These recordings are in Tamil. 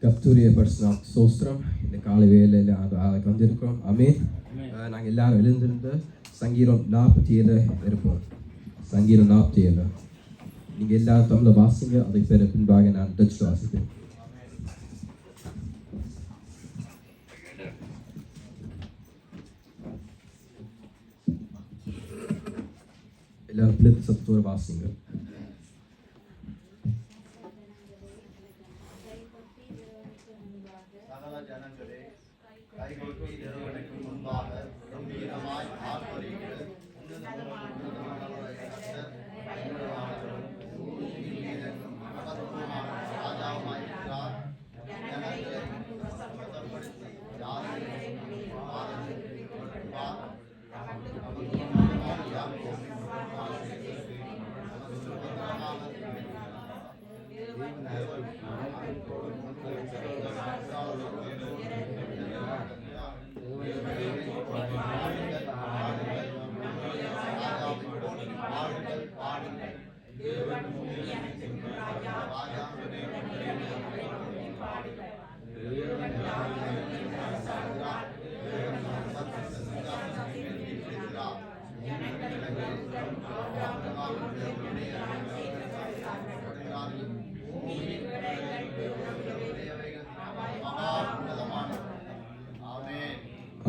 கர்த்தருடைய பரிசுநாம ஸ்தோத்திரம். இந்த காலை வேளையில் நாங்கள் வந்திருக்கிறோம். ஆமென். நாங்கள் எல்லாரும் எழுந்திருந்து சங்கீதம் 47 இருப்போம். சங்கீதம் 47 நீங்கள் எல்லாரும் தமிழில் வாசிங்க. அதுக்கு பேர் பின்பாக நான் டச் வாசிப்பேன். எல்லாரும் பிள்ளைத்து சத்தத்தோடு வாசிங்க. கைகொட்டி தேவனுக்கு முன்பாக கம்பீரமாய் ஆர்ப்பரியுங்கள். ராஜாவாயிருக்கிறார். ஜனங்களை வசப்படுத்தி யாரையும்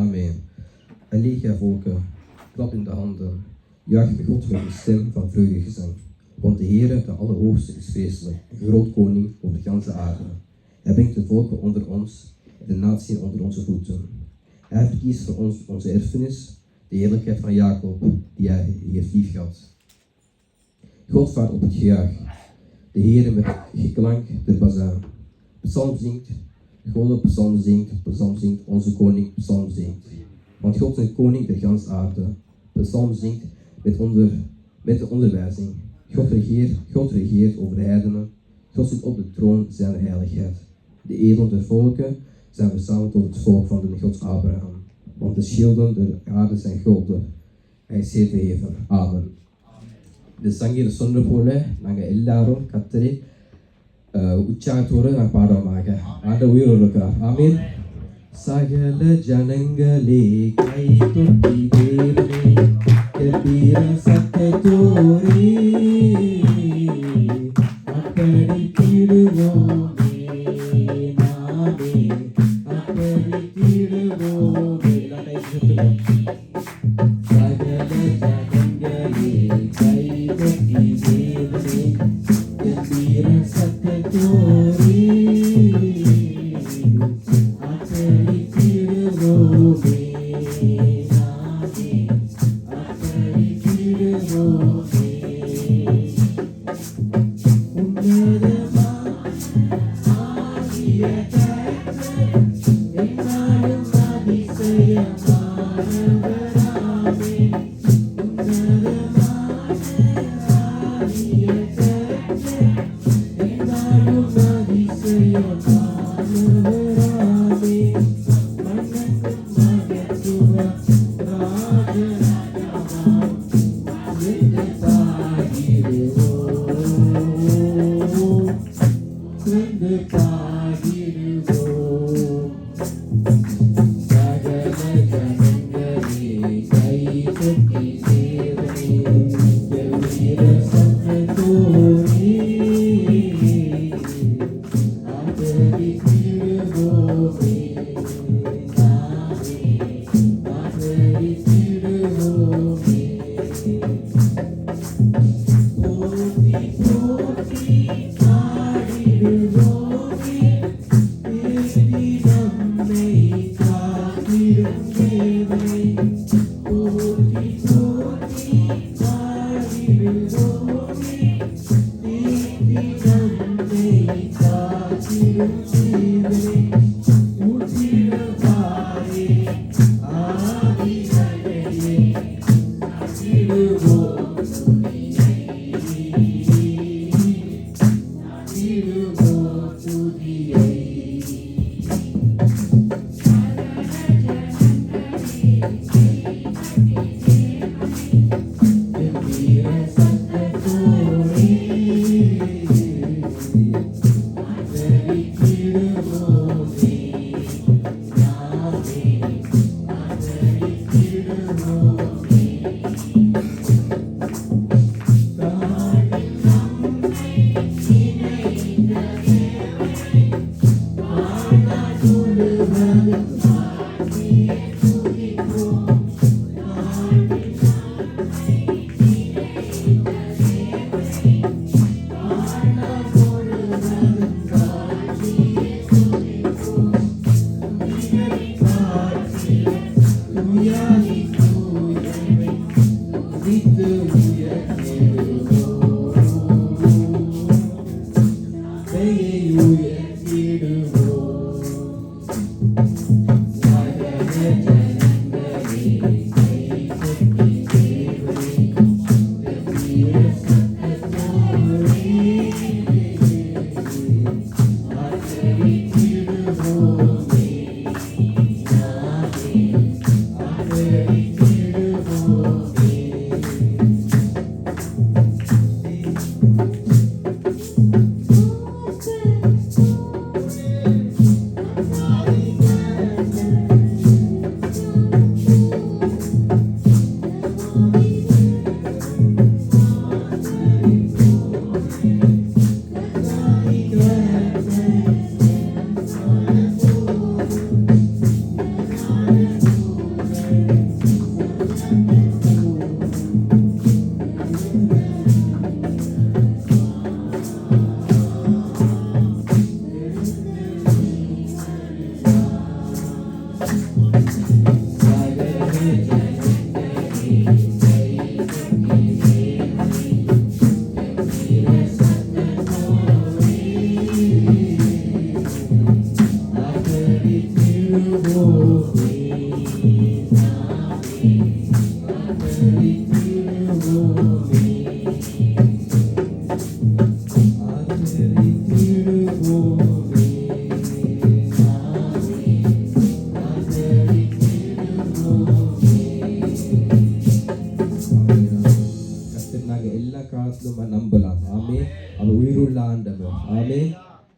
Amen. Heilige volken, klap in de handen, juich met God met een stem van vreugdegezang. Want de Heere, de Allerhoogste, is vreselijk, een groot koning over de ganse aarde. Hij brengt de volken onder ons en de naties onder onze voeten. Hij verkiest voor ons onze erfenis, de heerlijkheid van Jacob, die hij heeft liefgehad. God vaart op het gejuich, de Heere met het geklank der bazuin. Psalm zingt, God psalm zingt, onze koning psalm zingt. Want God is een koning der ganse aarde. Psalm zingt met de onderwijzing. God regeert over de heidenen. God zit op de troon zijn heiligheid. De edelen der volken zijn verzameld tot het volk van de God Abraham. Want de schilden der aarde zijn golden. Hij is zeer verheven. Amen. இந்த சங்கீத சொன்ன போல நாங்கள் எல்லாரும் கர்த்தரை உற்சாகத்தோடு நான் பாடுவோமாக. ஆண்டவர் உயிரோடு இருக்கிறார். ஆமென். சகல ஜனங்களே கை தொட்டி தேவனே கம்பீர சத்தத்தோடே அப்படித்திடுவோமே நாமே அப்படித்திடுவோமே. சகல ஜனங்களே கை தொட்டி தேவனே கம்பீர சத்தத்தோடே Amen.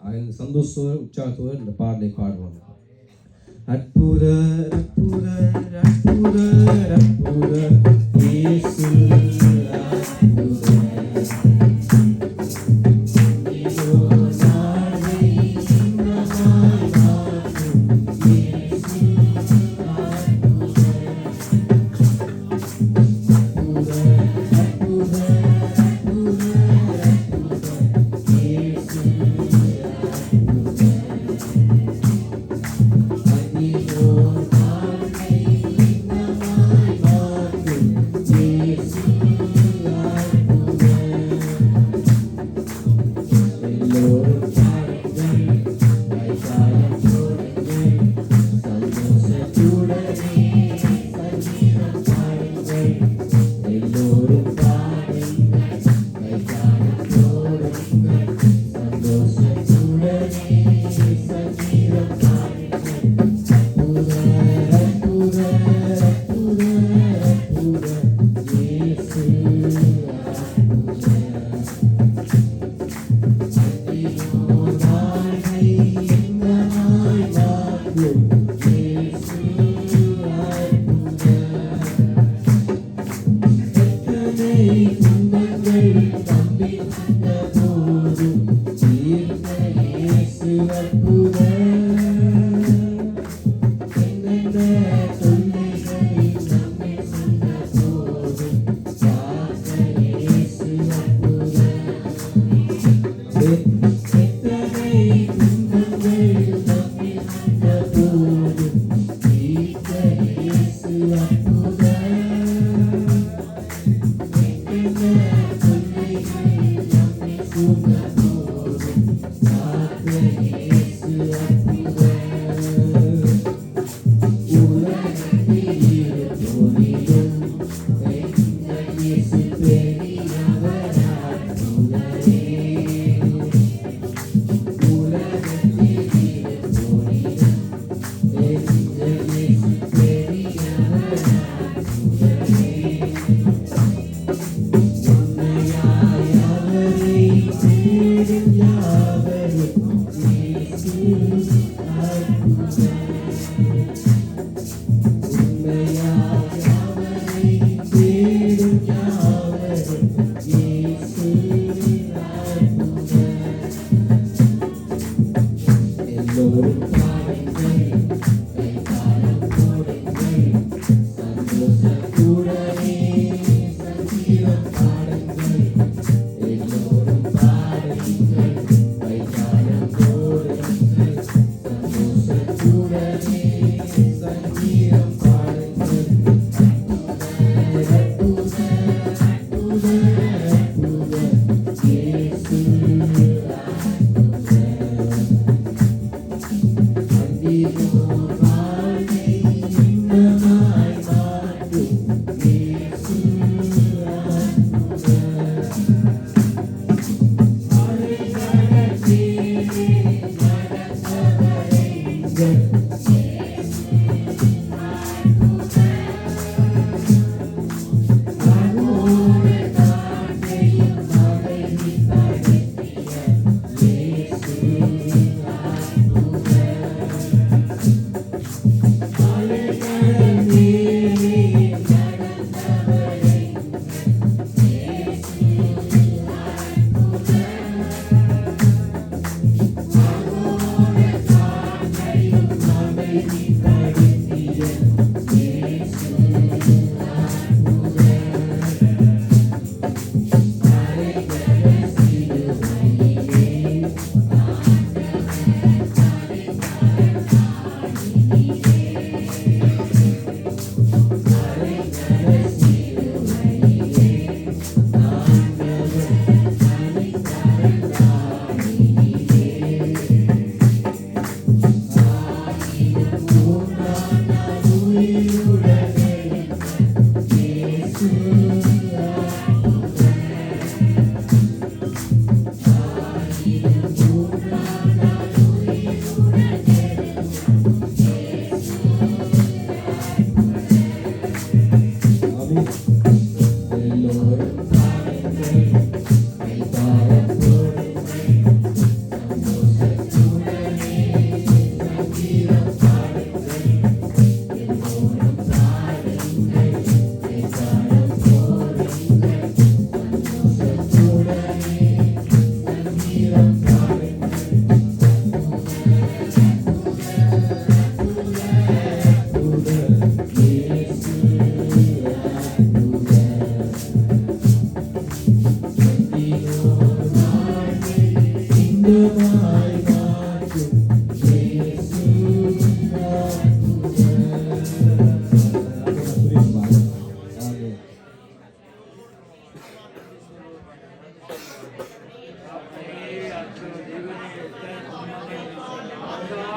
சந்தோஷத்தோடு உற்சாகத்தோடு இந்த பாடலை பாடுவாங்க. அற்புத அற்புத அற்புத அற்புத இயேசு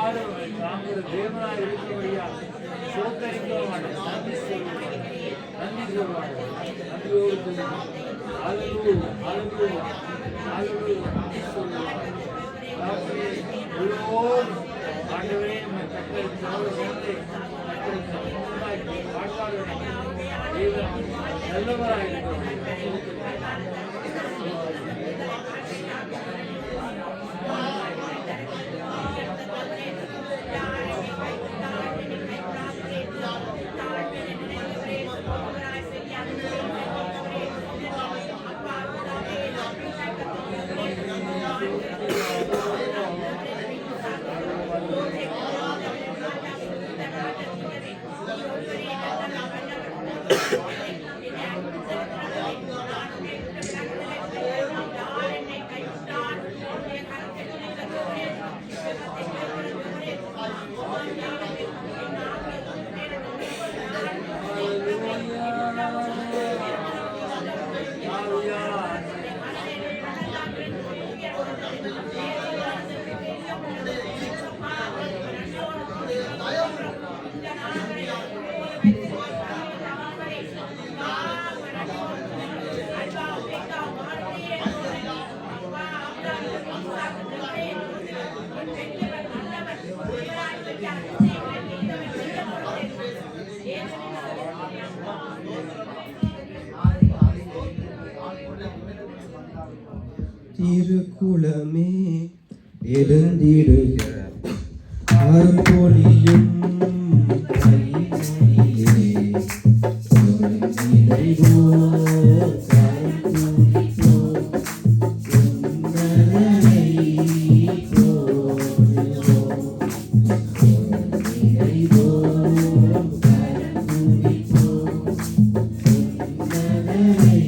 எல்லாரும் தாங்கள் தேவனாய் இருக்கிறபடியா சோத்தரிக்கிறவாங்க, நன்றி சொல்லுவாங்க, நன்றியோடு சொல்லுவாங்க. அல்லேலூயா, அல்லேலூயா, அல்லேலூயா, நன்றி சொல்லுவாங்க. ஆண்டவரே, எல்லோரும் ஆண்டவரே உம்மை கட்டளையிட்டு கட்டளையிட்டு பாட்டாளர் தேவன் நல்லவராய் இருக்கிறார். திருக்குளமே எழுந்திடுக அருள்பொழியும் கையிலே நிறைவோ கருத்துதிப்போ உன்னதனை போற்றுவோம். நிறைவோ கருத்துதிப்போ உன்னதனை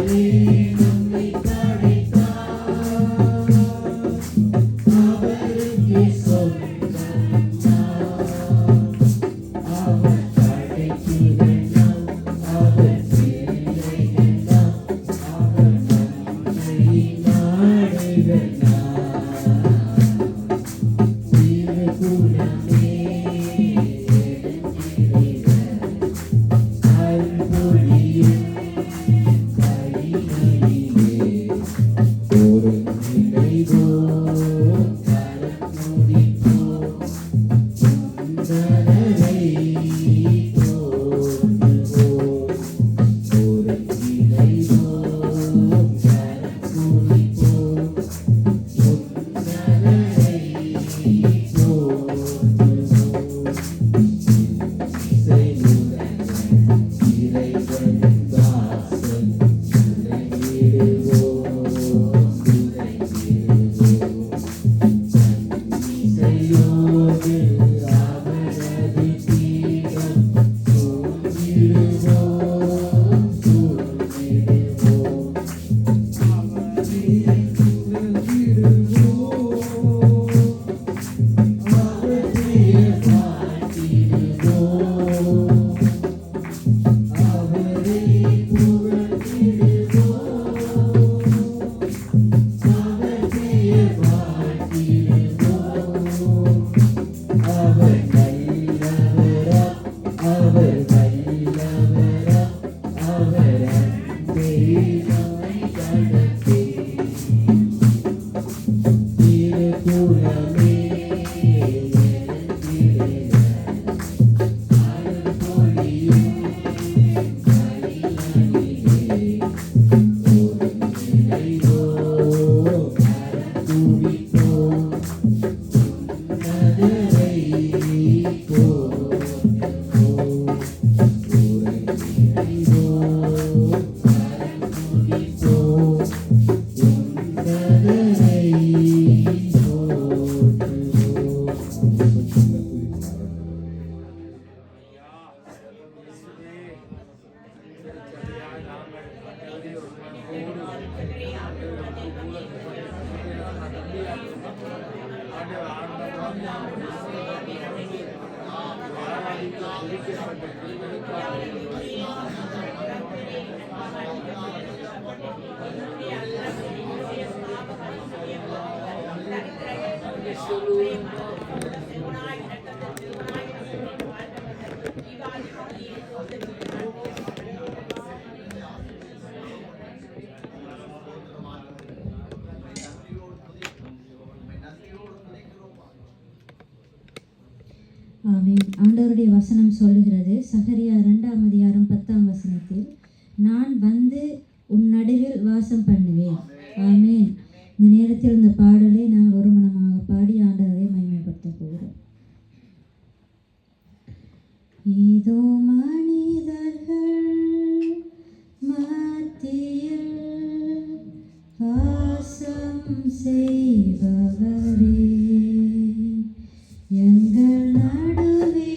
Amen. ஆமென். ஆண்டவருடைய வசனம் சொல்லுகிறது, சகரியா 2ஆம் அதிகாரம் 10ஆம் வசனத்தில், நான் வந்து உன் நடுவில் வாசம் பண்ணுவேன். ஆமென். இந்த நேரத்தில் இந்த பாடலை நாங்கள் ஒரு மனமாக பாடி ஆண்டவரை மகிமைப்படுத்த போகிறோம். இதோ மனிதர்கள் மத்தியில் வாசம் செய்பவரே, எங்கள் நடுவிலே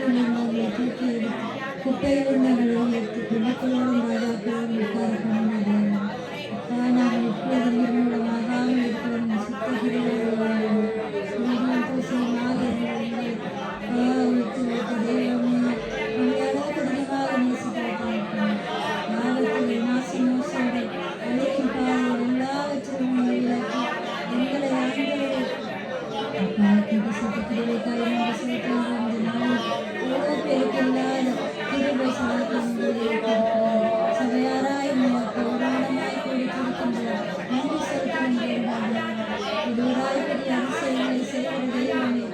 இருந்தவர்களை தூக்கி எடுத்து குப்பையில் இருந்தவர்களை எடுத்து குணக்களோடும் ராஜாக்களோடும் உட்கார பண்ணினது. அப்பா, நாங்கள் இப்பொழுது நிர்மூலமாகாமல் இருக்கிற சுத்தகிரியாக பூசணமாக இருந்தவர்களை விட்டு வைத்த தெய்வமே, உங்களை அளவுக்கு அதிகமாக நேசிக்கிறோம். ஆபத்தில் நாசி மோசோடு அழிக்கும் பாதையில் எல்லாவற்றிலும் விலக்கி எங்களை ஆண்டவரே அப்பா கிருபை கிருபைக்காய் நன்றி செலுத்துகின்றோம். இந்த நாளில் எவ்வளோ பேருக்கு இல்லாத கிருபை சலாக்கியங்களை சபையாராய் உருவானமாய் கொடுத்திருக்கின்றோம். நன்றி செலுத்துகின்றோம். இதுவராய் பெரிய அதிசயங்களை செய்கிற தெய்வமே,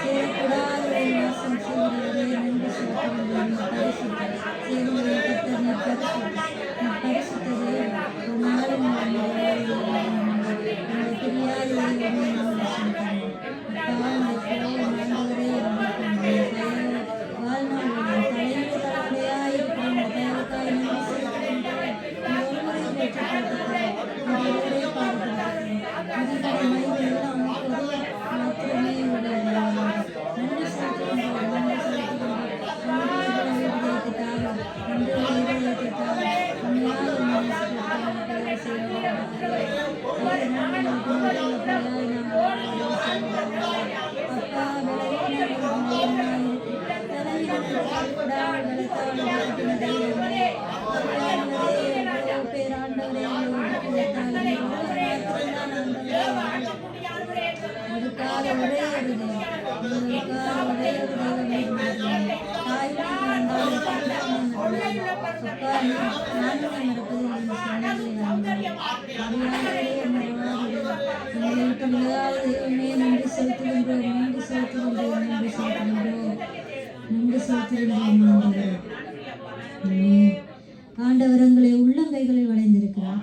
சேரக்கூடாத ஒரு வாசம் செய்கிறவரே, நன்றி செலுத்துகின்றோம். பரிசுத்த சேருடைய கர்த்தர் நீர் பரிசுத்த பரிசுத்த தேவன். ஒரு நாளும் உங்களை தெரியாத தெய்வமே, நன்றி செலுத்துகிறோம். அப்பா, இந்த ஆண்டவரே வாழ்நாள் தலைமுறை தலைமுறையாய் இருக்கிற இந்த தயவுக்காய் நன்றி செலுத்துகின்றோம். ஒருமுறை பெற்றுக்கொள்கிறோம். ஒருவரே பாடுகிறோம். அதிகார மகிமை எல்லாம் மாத்திரமே உடையது. நன்றி செலுத்துகின்றோம். நன்றி செலுத்துகின்றோம். இதயத்திற்காக உண்மையாக அதுக்காக ஒரே ஒரு நன்றி செலுத்துகின்றோம். நன்றி செலுத்துகின்றோம். நன்றி செலுத்துகின்றோம். நன்றி செலுத்துகின்றோம். ஆண்டவர் எங்களை உள்ளங்கைகளில் வளைந்திருக்கிறார்.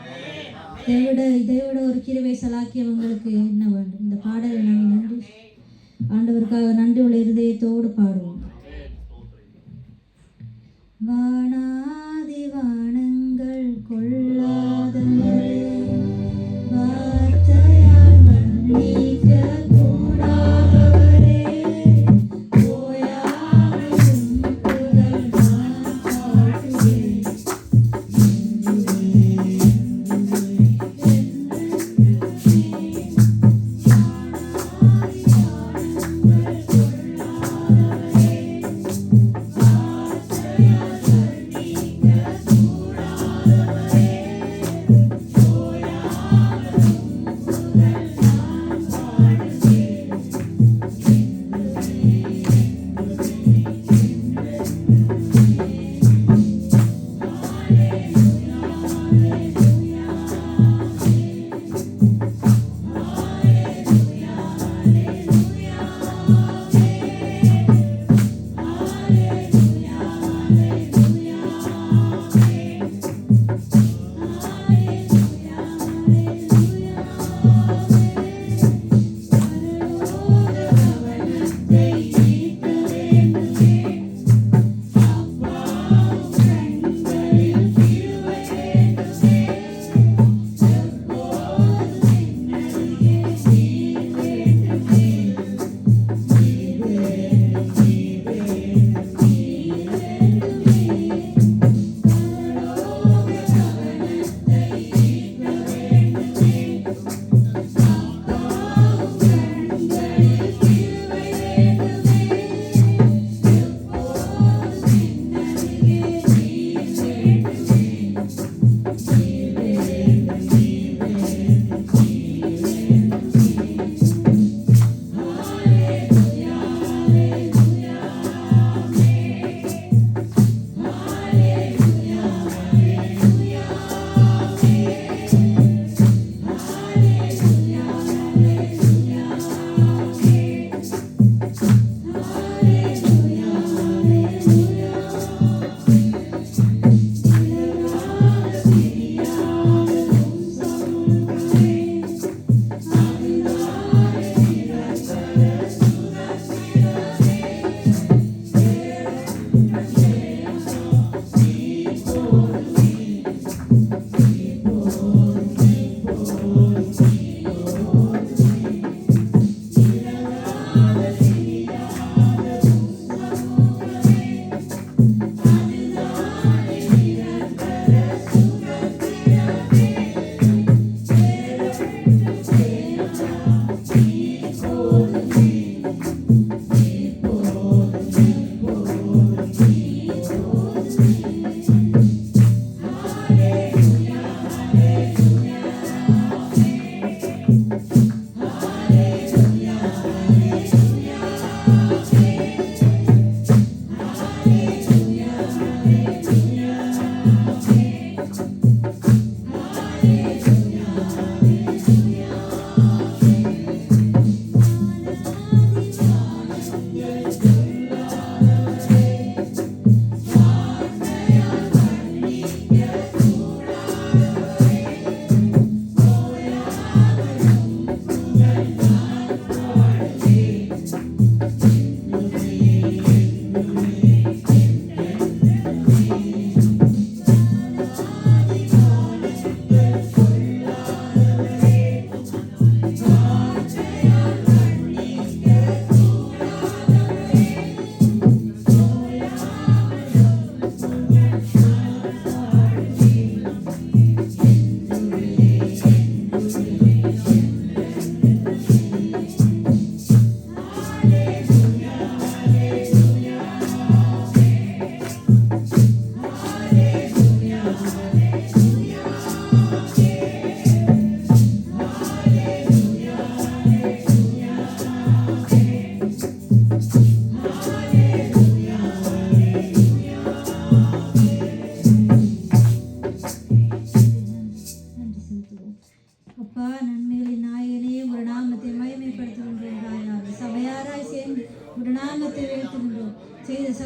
இதைவிட ஒரு கிருபை சலாக்கியம் உங்களுக்கு என்ன வேண்டும்? இந்த பாடலை நாங்கள் நன்றி ஆண்டவருக்காக நன்றி உள்ள இருதயத்தோடு பாடுவோம். வானாதி வானங்கள் கொள்ளாதவரே, வார்த்தையால் வர்ணிக்க கூடாதவரே, ஓயாமல் புகழ்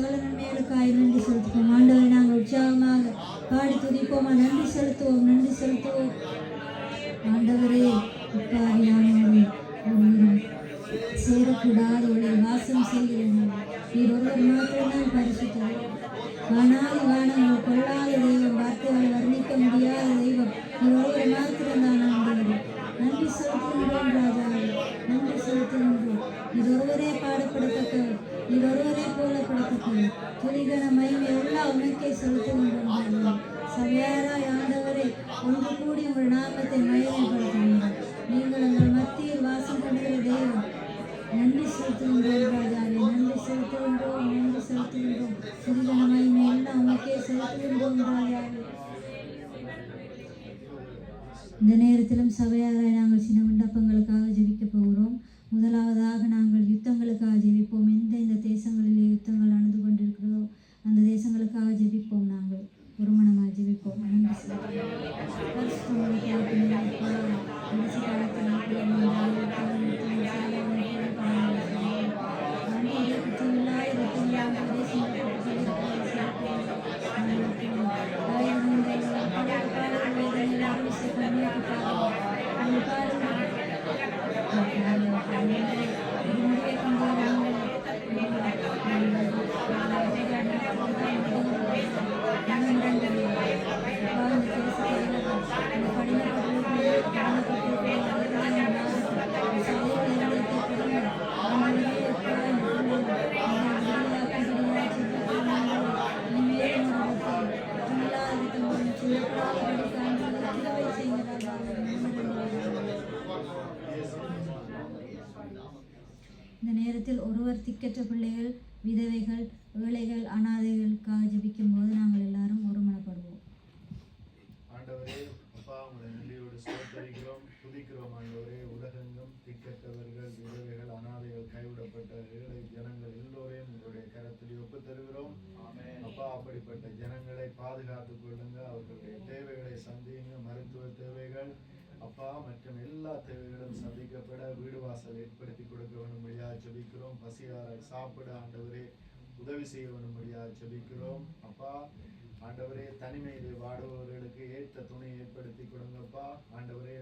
சகல நன்மைகளுக்காய் நன்றி செலுத்துவோம். ஆண்டவரை நாங்கள் உற்சாகமாக பாடி துதிப்போமா. நன்றி செலுத்துவோம், நன்றி செலுத்துவோம். ஆண்டவரே, இப்பாரி நாங்கள் ஒருவரும் சேரக்கூடாத ஒளி வாசம் செய்கிறோம். நீர் ஒருவர் மாத்திரம்தான் பரிசுத்தர். வானாதி வானங்கள் கொள்ளாத தெய்வம், வார்த்தைகளை வர்ணிக்க முடியாத தெய்வம், நீர் ஒருவர் மாத்திரம்தான் ஆண்டவரே. நன்றி செலுத்துகின்றோம் ராஜாவே, நன்றி செலுத்துகின்றோம். இது ஒருவரே பாடப்படத்தக்கவர், இது ஒருவரே போலப்படத்தக்கவர். துதிகன மகிமை எல்லாம் உனக்கே செலுத்துகின்றோம். சபையாராய் ஆண்டவரே, ஒன்று கூடி உங்கள் நாமத்தை மகிமைப்படுத்துகின்றோம். நீங்கள் உங்கள் மத்தியில் வாசம் பண்ணுகிற தெய்வம். நன்றி செலுத்துகின்றோம் ராஜாவே, நன்றி செலுத்துகின்றோம், நன்றி செலுத்துகின்றோம். துதிகன மகிமை எல்லாம் உனக்கே செலுத்துகின்றோம் ராஜாவே. இந்த நேரத்திலும் சபையாராய் நாங்கள் சின்ன விண்ணப்பங்களுக்காக ஜெபிக்க போகிறோம். முதலாவதாக நாங்கள் யுத்தங்களுக்காக ஜெபிப்போம். இந்த தேசங்களிலே யுத்தங்கள் நடந்து கொண்டிருக்கிறதோ அந்த தேசங்களுக்காக ஜெபிப்போம். நாங்கள் ஒரு மனமாக ஜெபிப்போம். நன்றி இந்த நேரத்தில் ஒருவர் திக்கற்ற பிள்ளைகள், விதவைகள், ஏழைகள், அனாதைகளுக்காக ஜெபிக்கும் போது நாங்கள் எல்லாரும் ஒருமனப்படுவோம். ஆண்டவரே, அப்பா உங்களை நன்றியோடு ஸ்தோத்திரிக்கிறோம், துதிக்கிறோம். ஆண்டவரே, உலகெங்கும் திக்கற்றவர்கள், விதவைகள், அனாதைகள், கைவிடப்பட்ட ஏழை ஜனங்கள் எல்லோரையும் உங்களுடைய கரத்தில் ஒப்பு தருகிறோம். அப்பா, அப்படிப்பட்ட ஜனங்களை பாதுகாத்துக் கொள்ளுங்க. அவர்களுடைய தேவைகளை சந்தியுங்க. மருத்துவ தேவைகள் அப்பா மற்றும் எல்லா தேவைகளும் சந்திக்கப்பட வீடு வாசல் ஏற்படுத்தி கொடுக்க வேண்டும்படியாக ஜெபிக்கிறோம். பசியார சாப்பிட ஆண்டவரே உதவி செய்ய வேண்டும்படியாக ஜெபிக்கிறோம். அப்பா ஆண்டவரே, தனிமையிலே வாடுபவர்களுக்கு ஏற்ற துணை ஏற்படுத்தி கொடுங்கப்பா. ஆண்டவரே,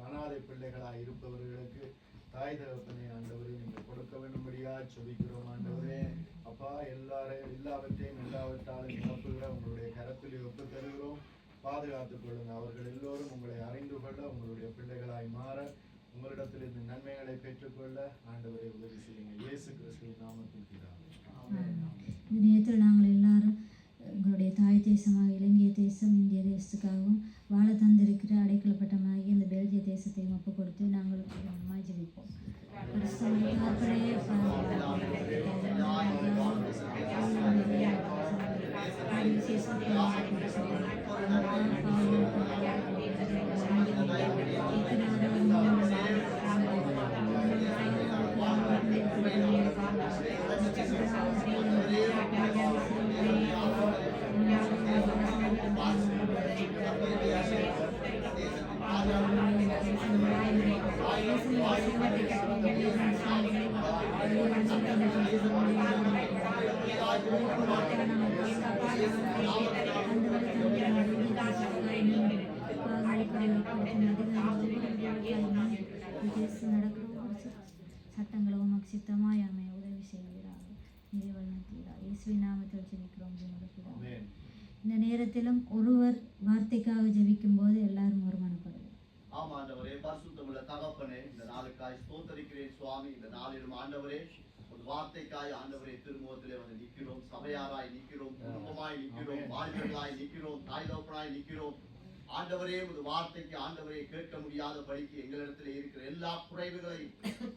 அனாதை பிள்ளைகளாக இருப்பவர்களுக்கு தாய் தகப்பனை ஆண்டவரே நீங்கள் கொடுக்க வேண்டும்படியாக ஜெபிக்கிறோம். ஆண்டவரே அப்பா, எல்லாவற்றையும் எல்லாவற்றாலும் நிரப்புகிற உங்களுடைய கரத்தில் ஒப்பு தருகிறோம். பாதுகாத்துக் கொள்ளுங்க. அவர்கள் எல்லோரும் உங்களை அறிந்து கொள்ள, உங்களுடைய பிள்ளைகளாய் மாற, உங்களிடத்தில் இருந்து நன்மைகளை பெற்றுக்கொள்ள ஆண்டவரை உதவி செய்யுங்க. இயேசு கிறிஸ்துவின் நாமத்தில் பிதாவே. இந்த நேரத்தில் நாங்கள் எல்லாரும் எங்களுடைய தாய் தேசமாக இலங்கை தேசம், இந்திய தேசத்துக்காகவும் வாழ தந்திருக்கிற அடைக்கலப்பட்டமாகி இந்த பெல்ஜிய தேசத்தையும் ஒப்பு கொடுத்து நாங்கள் ஜெபிப்போம். சட்டங்களை உமக்கு சித்தமாய் அமைய உதவி செய்கிறார்கள். இயேசுவின் நாமத்தில் ஜெபிக்கிறோம். இந்த நேரத்திலும் ஒருவர் வார்த்தைக்காக ஜெபிக்கும் போது எல்லாரும் ஒருமனப்படுவோம். ஆமாண்டவரே, பரிசுத்தமுள்ள தகப்பனே, இந்த நாளுக்காய் ஸ்தோத்திரிக்கிறேன் சுவாமி. இந்த நாளிலும் ஆண்டவரே ஒரு வார்த்தைக்காய் ஆண்டவரே திருமுகத்திலே வந்து நிற்கிறோம். சபையாராய் நிற்கிறோம், குடும்பமாய் நிற்கிறோம், வாழ்வர்களாய் நிற்கிறோம், தாய் தகப்பனாய் நிற்கிறோம். ஆண்டவரே, ஒரு வார்த்தைக்கு ஆண்டவரை கேட்க முடியாத படிக்கு எங்களிடத்தில் இருக்கிற எல்லா குறைவுகளையும்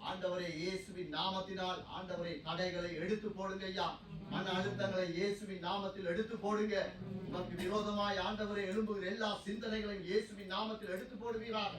ஆண்டவரே இயேசுவின் நாமத்தினால் ஆண்டவரை தடைகளை எடுத்து போடுங்க ஐயா. மன அழுத்தங்களை இயேசுவின் நாமத்தில் எடுத்து போடுங்க. உனக்கு விரோதமாய் ஆண்டவரை எழும்புகிற எல்லா சிந்தனைகளையும் இயேசுவின் நாமத்தில் எடுத்து போடுவீராக.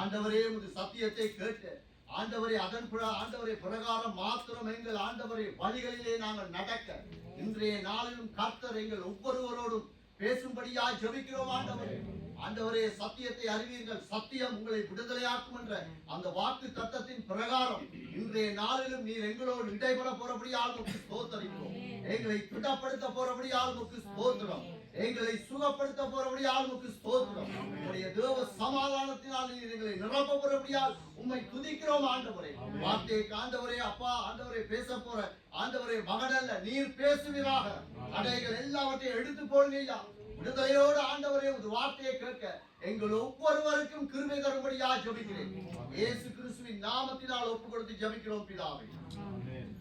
ஆண்டவரே, உமது சத்தியத்தை கேட்டு ஆண்டவரே ஆண்டவரை பிரகாரம் மாத்திரம் எங்கள் ஆண்டவரை வழிகளிலே நாங்கள் நடக்க இன்றைய நாளிலும் கர்த்தர் எங்கள் ஒவ்வொருவரோடும் பேசும்படியாய் ஜெபிக்கிறோம் ஆண்டவரே. ஆண்டவரே, சத்தியத்தை அறிவீர்கள், சத்தியம் உங்களை விடுதலையாக்கும் என்ற அந்த வாக்கு தத்தத்தின் பிரகாரம் இன்றைய நாளிலும் நீர் எங்களோடு இடைபெற போறபடியால் உமக்கு ஸ்தோத்திரிக்கிறோம். எங்களை திடப்படுத்த போறபடியால் உமக்கு ஸ்தோத்திரம். எங்களை சுகப்படுத்த போறபடியால் உமக்கு ஸ்தோத்திரம். உம்முடைய தேவ சமாதானத்தினால் நீர் எங்களை நிரப்ப போறபடியால் உம்மை துதிக்கிறோம் ஆண்டவரே. வார்த்தையை ஆண்டவரே, அப்பா ஆண்டவரே, பேச போற ஆண்டவரே மகனல்ல, நீர் பேசுவீராக. தடைகள் எல்லாவற்றையும் எடுத்து போடுங்கய்யா. விடுதலையோடு ஆண்டவரே ஒரு வார்த்தையை கேட்க எங்கள் ஒவ்வொருவருக்கும் கிருபை தரும்படியா ஜெபிக்கிறேன். இயேசு கிறிஸ்துவின் நாமத்தினால் ஒப்பு கொடுத்து ஜெபிக்கிறோம் பிதாவே. ஆமென்.